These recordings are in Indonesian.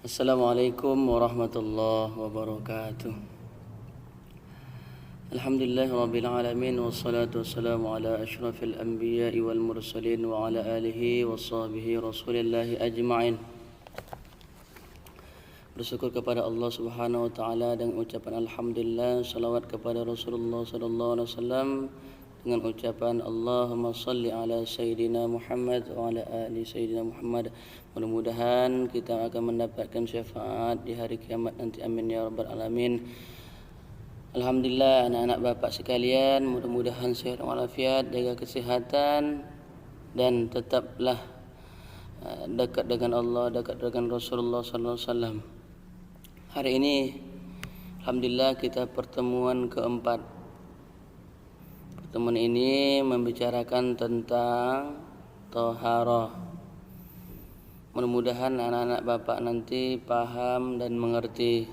Assalamualaikum warahmatullahi wabarakatuh. Alhamdulillah rabbil alamin wassalatu wassalamu ala asyrafil anbiya'i wal mursalin wa ala alihi wa sahbihi rasulillahi ajma'in. Bersyukur kepada Allah Subhanahu wa taala dengan ucapan alhamdulillah, salawat kepada Rasulullah sallallahu alaihi wasallam dengan ucapan Allahumma salli ala Sayyidina Muhammad wa ala ali Sayyidina Muhammad. Mudah-mudahan kita akan mendapatkan syafaat di hari kiamat nanti, amin ya rabbal alamin. Alhamdulillah anak-anak bapak sekalian, mudah-mudahan sehat walafiat, jaga kesehatan dan tetaplah dekat dengan Allah, dekat dengan Rasulullah sallallahu alaihi wasallam. Hari ini alhamdulillah kita pertemuan keempat. Pertemuan ini membicarakan tentang thaharah. Mudah-mudahan anak-anak bapak nanti paham dan mengerti.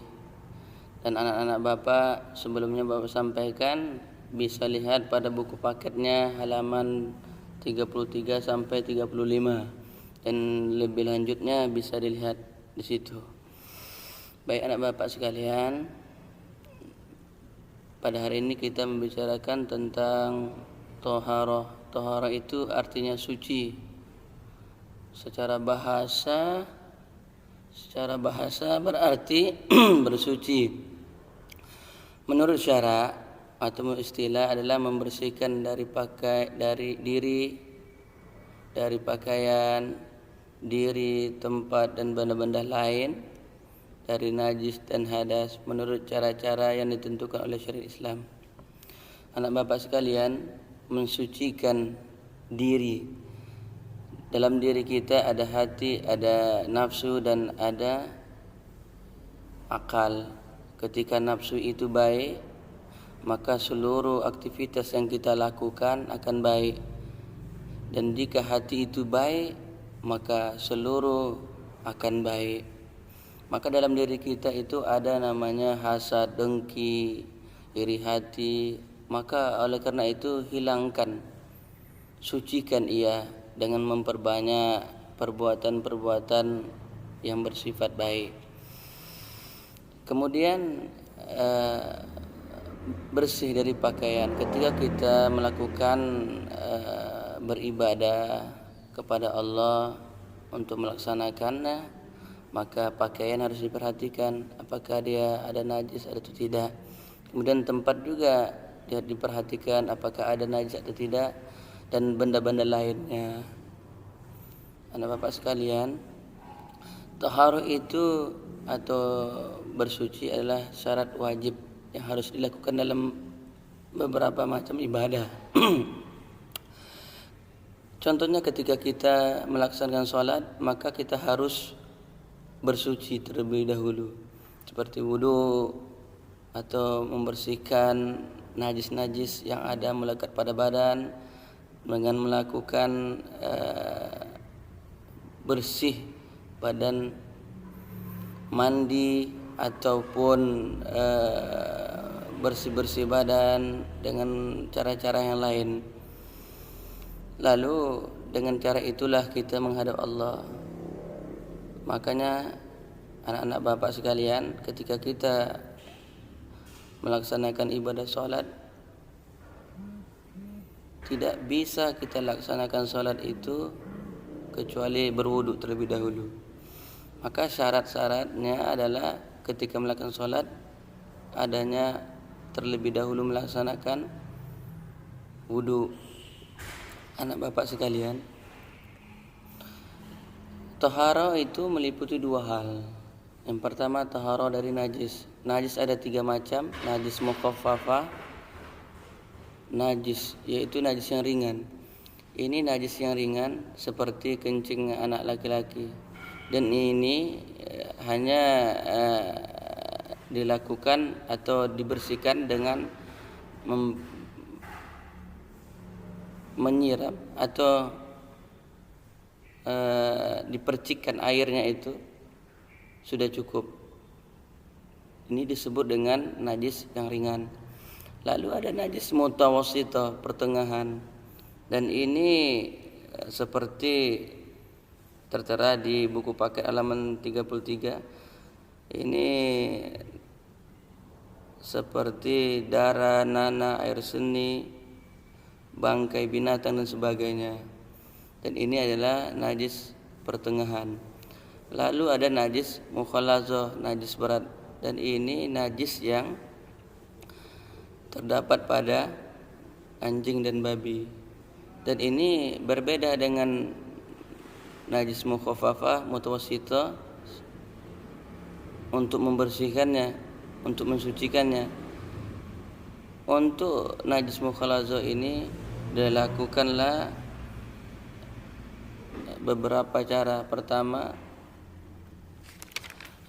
Dan anak-anak bapak sebelumnya bapak sampaikan bisa lihat pada buku paketnya halaman 33 sampai 35. Dan lebih lanjutnya bisa dilihat di situ. Baik anak bapak sekalian, pada hari ini kita membicarakan tentang thaharah. Thaharah itu artinya suci. Secara bahasa berarti bersuci. Menurut syara atau istilah adalah membersihkan dari diri, dari pakaian, diri, tempat dan benda-benda lain dari najis dan hadas menurut cara-cara yang ditentukan oleh syariat Islam. Anak bapak sekalian, mensucikan diri. Dalam diri kita ada hati, ada nafsu dan ada akal. Ketika nafsu itu baik, maka seluruh aktivitas yang kita lakukan akan baik. Dan jika hati itu baik, maka seluruh akan baik. Maka dalam diri kita itu ada namanya hasad, dengki, iri hati. Maka oleh karena itu hilangkan, sucikan ia dengan memperbanyak perbuatan-perbuatan yang bersifat baik. Kemudian bersih dari pakaian. Ketika kita melakukan beribadah kepada Allah untuk melaksanakannya, maka pakaian harus diperhatikan apakah dia ada najis atau tidak. Kemudian tempat juga dia diperhatikan apakah ada najis atau tidak, dan benda-benda lainnya. Anak bapak sekalian, thaharah itu atau bersuci adalah syarat wajib yang harus dilakukan dalam beberapa macam ibadah. Contohnya ketika kita melaksanakan sholat, maka kita harus bersuci terlebih dahulu, seperti wudu atau membersihkan najis-najis yang ada melekat pada badan dengan melakukan bersih badan, mandi ataupun bersih-bersih badan dengan cara-cara yang lain. Lalu dengan cara itulah kita menghadap Allah. Makanya anak-anak bapak sekalian, ketika kita melaksanakan ibadah sholat, tidak bisa kita laksanakan sholat itu kecuali berwudu terlebih dahulu. Maka syarat-syaratnya adalah ketika melakukan sholat adanya terlebih dahulu melaksanakan wudu. Anak bapak sekalian, thaharah itu meliputi dua hal. Yang pertama thaharah dari najis. Najis ada 3 macam. Najis mukhaffafah, najis yaitu najis yang ringan. Ini najis yang ringan seperti kencing anak laki-laki. Dan ini hanya dilakukan atau dibersihkan dengan menyiram atau dipercikkan airnya, itu sudah cukup. Ini disebut dengan najis yang ringan. Lalu ada najis mutawassithah, pertengahan. Dan ini seperti tertera di buku paket halaman 33. Ini seperti darah, nanah, air seni, bangkai binatang dan sebagainya. Dan ini adalah najis pertengahan. Lalu ada najis mukhalazah, najis berat. Dan ini najis yang terdapat pada anjing dan babi. Dan ini berbeda dengan najis mukhaffafah, mutawassithah untuk membersihkannya, untuk mensucikannya. Untuk najis mukhalazah ini dilakukanlah beberapa cara. Pertama,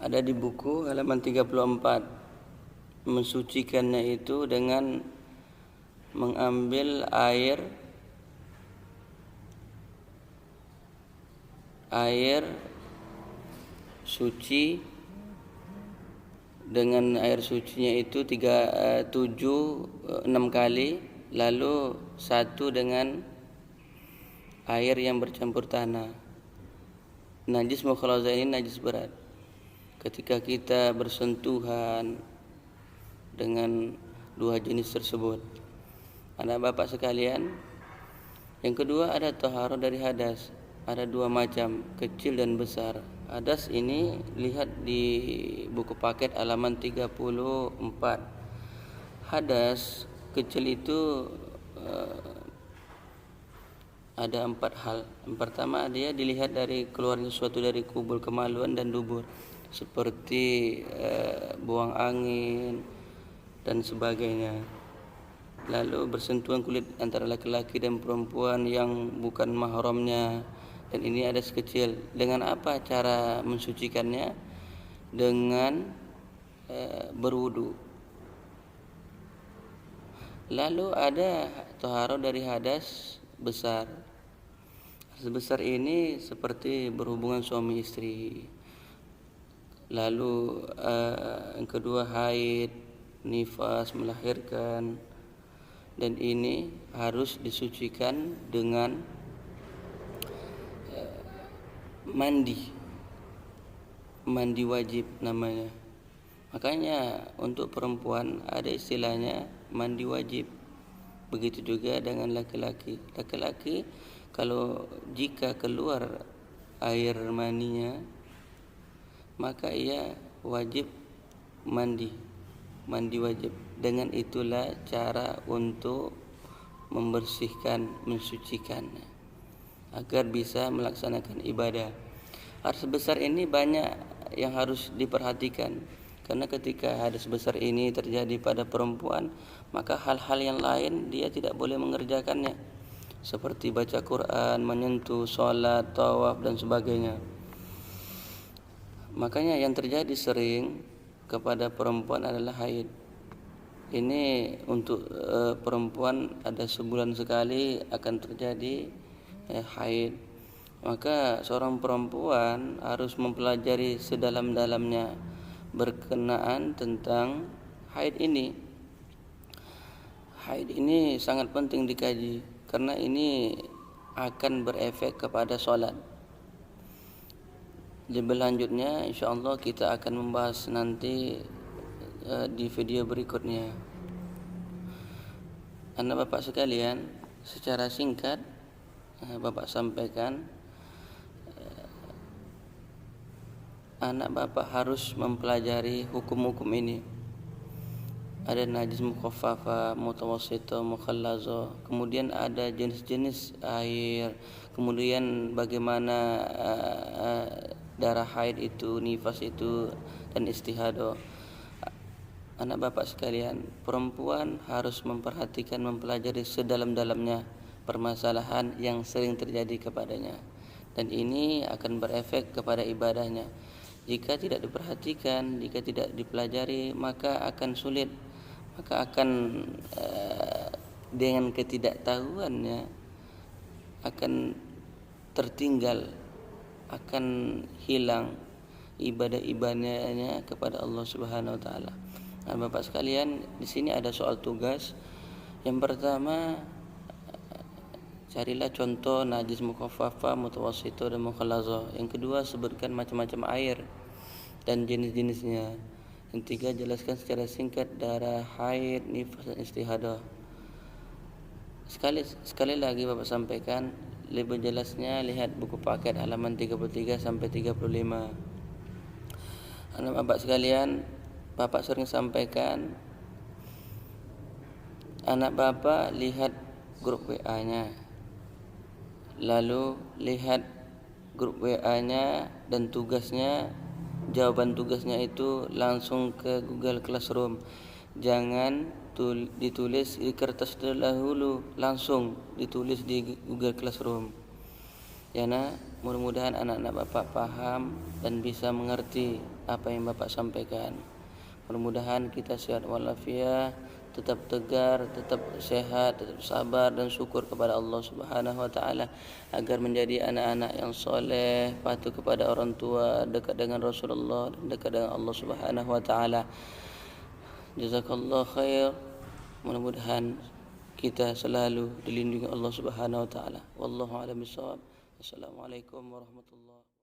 ada di buku halaman 34. Mensucikannya itu dengan mengambil air suci, dengan air sucinya itu 6 kali, lalu 1 dengan air yang bercampur tanah. Najis mukhalazah ini najis berat. Ketika kita bersentuhan dengan dua jenis tersebut. Anak bapak sekalian, yang kedua ada taharah dari hadas. Ada 2 macam, kecil dan besar. Hadas ini lihat di buku paket halaman 34. Hadas kecil itu ada 4 hal. Yang pertama, dia dilihat dari keluarnya sesuatu dari kubul kemaluan dan dubur, seperti buang angin dan sebagainya. Lalu bersentuhan kulit antara laki-laki dan perempuan yang bukan mahramnya, dan ini ada sekecil. Dengan apa cara mensucikannya? Dengan berwudu. Lalu ada taharah dari hadas besar. Hadas besar ini seperti berhubungan suami istri. Lalu yang kedua haid, nifas, melahirkan. Dan ini harus disucikan dengan mandi wajib namanya. Makanya untuk perempuan ada istilahnya mandi wajib. Begitu juga dengan laki-laki. Laki-laki kalau jika keluar air maninya, maka ia wajib mandi wajib. Dengan itulah cara untuk membersihkan, mensucikannya agar bisa melaksanakan ibadah. Hadas besar ini banyak yang harus diperhatikan, karena ketika hadas besar ini terjadi pada perempuan, maka hal-hal yang lain dia tidak boleh mengerjakannya, seperti baca Quran, menyentuh, sholat, tawaf dan sebagainya. Makanya yang terjadi sering kepada perempuan adalah haid. Ini untuk perempuan ada sebulan sekali akan terjadi haid. Maka seorang perempuan harus mempelajari sedalam-dalamnya berkenaan tentang haid ini. Haid ini sangat penting dikaji, karena ini akan berefek kepada sholat. Lebih lanjutnya insyaallah kita akan membahas nanti di video berikutnya. Anak bapak sekalian, secara singkat bapak sampaikan, anak bapak harus mempelajari hukum-hukum ini. Ada najis mukhaffafah, mutawassithah, mukhallazah. Kemudian ada jenis-jenis air. Kemudian bagaimana darah haid itu, nifas itu, dan istihadah. Anak bapak sekalian, perempuan harus memperhatikan, mempelajari sedalam-dalamnya permasalahan yang sering terjadi kepadanya, dan ini akan berefek kepada ibadahnya. Jika tidak diperhatikan, jika tidak dipelajari, maka akan sulit, maka akan dengan ketidaktahuannya akan tertinggal, akan hilang ibadah-ibadahnya kepada Allah Subhanahu wa taala. Nah, bapak sekalian, di sini ada soal tugas. Yang pertama, Carilah contoh najis mukhaffafa, mutawassithah dan mughallazah. Yang kedua, sebutkan macam-macam air dan jenis-jenisnya. Yang ketiga, jelaskan secara singkat darah haid, nifas dan istihadah. Sekali lagi Bapak sampaikan, lebih jelasnya lihat buku paket halaman 33 sampai 35. Anak Bapak sekalian, Bapak sering sampaikan, anak Bapak lihat grup WA-nya. Lalu lihat grup WA-nya dan tugasnya, jawaban tugasnya itu langsung ke Google Classroom. Jangan ditulis di kertas dahulu, langsung ditulis di Google Classroom. Ya nak, mudah-mudahan anak-anak Bapak paham dan bisa mengerti apa yang Bapak sampaikan. Mudah-mudahan kita sehat walafiat, tetap tegar, tetap sehat, tetap sabar dan syukur kepada Allah Subhanahu wa taala agar menjadi anak-anak yang soleh, patuh kepada orang tua, dekat dengan Rasulullah dan dekat dengan Allah Subhanahu wa taala. Jazakallah khair. Mudah-mudahan kita selalu dilindungi Allah Subhanahu wa taala. Wallahu a'lam bishawab. Assalamualaikum warahmatullahi wabarakatuh.